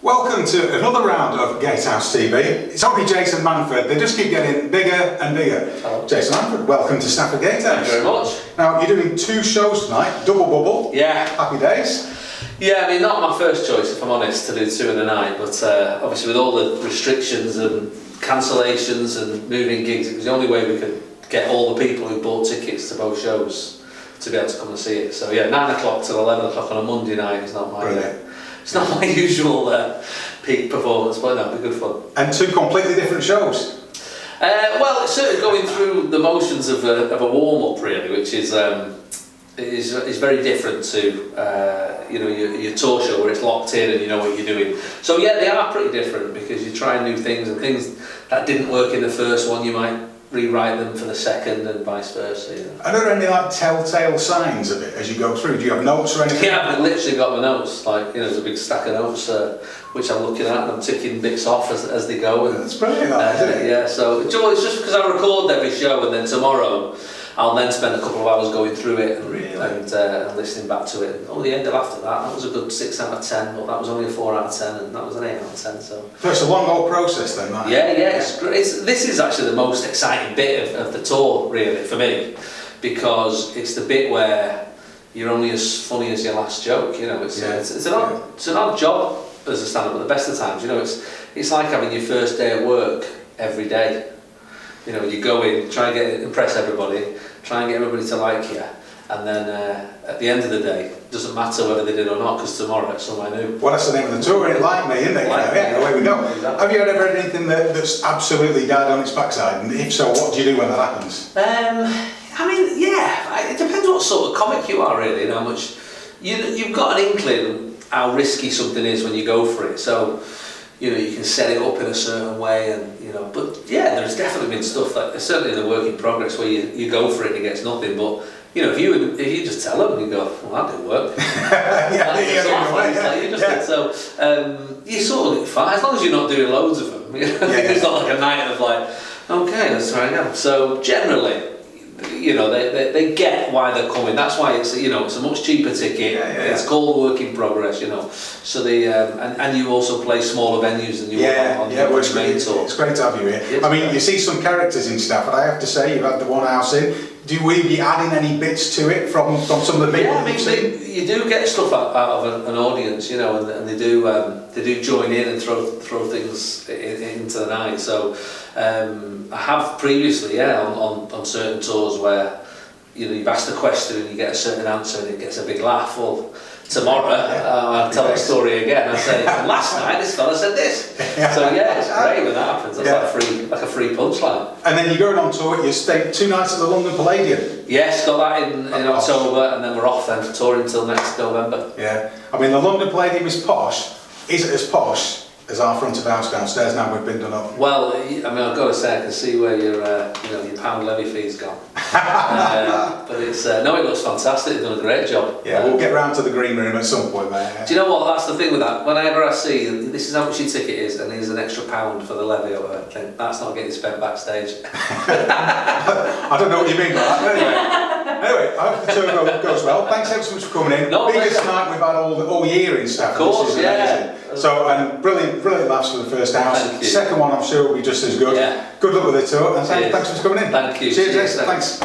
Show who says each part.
Speaker 1: Welcome to another round of Gatehouse TV. It's only Jason Manford. They just keep getting bigger and bigger.
Speaker 2: Hello.
Speaker 1: Jason Manford, welcome to Stafford Gatehouse.
Speaker 2: Thank you very much.
Speaker 1: Now, you're doing 2 shows tonight, double bubble.
Speaker 2: Yeah.
Speaker 1: Happy days.
Speaker 2: Yeah, I mean, not my first choice, if I'm honest, to do 2 in a night, but obviously with all the restrictions and cancellations and moving gigs, it was the only way we could get all the people who bought tickets to both shows to be able to come and see it. So yeah, 9 o'clock till 11 o'clock on a Monday night is not my it's not my usual peak performance, but no, it'll be good fun.
Speaker 1: And 2 completely different shows.
Speaker 2: Well, it's sort of going through the motions of a warm-up really, which is very different to you know, your tour show where it's locked in and you know what you're doing. So yeah, they are pretty different because you try new things, and things that didn't work in the first one you might rewrite them for the second and vice versa. You know.
Speaker 1: Are there any like telltale signs of it as you go through? Do you have notes or anything?
Speaker 2: Yeah, I've literally got my notes. Like, you know, there's a big stack of notes which I'm looking at and I'm ticking bits off as they go. And,
Speaker 1: that's brilliant, isn't it?
Speaker 2: Yeah, so it's just because I record every show, and then tomorrow I'll then spend a couple of hours going through it and listening back to it. Oh, the end of after that was a good 6 out of 10, but that was only a 4 out of 10, and that was an 8 out of 10. So
Speaker 1: it's a long old process then, that.
Speaker 2: Yeah, it's great. This is actually the most exciting bit of the tour, really, for me, because it's the bit where you're only as funny as your last joke. You know, it's an odd job as a stand-up, but the best of times, you know, it's like having your first day at work every day. You know, you go in, try and impress everybody, try and get everybody to like you, and then at the end of the day, it doesn't matter whether they did or not, because tomorrow it's somewhere new.
Speaker 1: Well, that's the name of the tour, it like me, isn't it?
Speaker 2: Like me,
Speaker 1: away we go.
Speaker 2: Exactly.
Speaker 1: Have you ever heard anything that's absolutely died on its backside? And if so, what do you do when that happens?
Speaker 2: I mean, yeah, it depends what sort of comic you are, really, and how much you've got an inkling how risky something is when you go for it. So, you know, you can set it up in a certain way, and you know, but yeah, there's definitely been stuff that certainly in the work in progress where you go for it and it gets nothing. But you know, if you just tell them, you go, well, that didn't work. So you sort of get fine as long as you're not doing loads of them. You know? It's not like a night of like, okay, let's try again. So generally, you know, they get why they're coming. That's why it's, you know, it's a much cheaper ticket. It's called work in progress, you know. So they and you also play smaller venues than you on the main tour.
Speaker 1: It's great to have you here. I mean, you see some characters in Stafford. I have to say, you've had the one house in. Do we be adding any bits to it from some of the people?
Speaker 2: Yeah, I mean, you do get stuff out of an audience, you know, and they do join in and throw things into the night. So I have previously, on certain tours where, you know, you've asked a question and you get a certain answer and it gets a big laugh. Well, tomorrow I'll tell the story again. I say, last night this fella said this. So yeah, it's great when that happens. That's like a free punchline.
Speaker 1: And then you're going on tour. You stayed 2 nights at the London Palladium.
Speaker 2: Yes, got that in October, and then we're off then for touring until next November.
Speaker 1: Yeah, I mean the London Palladium is posh. Is it as posh as our front of house downstairs now we've been done up?
Speaker 2: Well, I mean, I've got to say, I can see where your pound levy fee's gone. But it's no, it looks fantastic. They've done a great job.
Speaker 1: Yeah, we'll get round to the green room at some point, mate.
Speaker 2: Do you know what? That's the thing with that. Whenever I see this is how much your ticket is, and here's an extra £1 for the levy, I think that's not getting spent backstage.
Speaker 1: I don't know what you mean by that. Anyway, I hope the tour goes well. Thanks ever so much for coming in. Biggest night we've had all year in Stafford.
Speaker 2: Of course, yeah.
Speaker 1: So, and brilliant laughs for the first house.
Speaker 2: Thank you.
Speaker 1: Second one, I'm sure, will be just as good.
Speaker 2: Yeah.
Speaker 1: Good luck with the tour, and thanks for coming in.
Speaker 2: Thank you.
Speaker 1: Cheers, Jason. Thanks.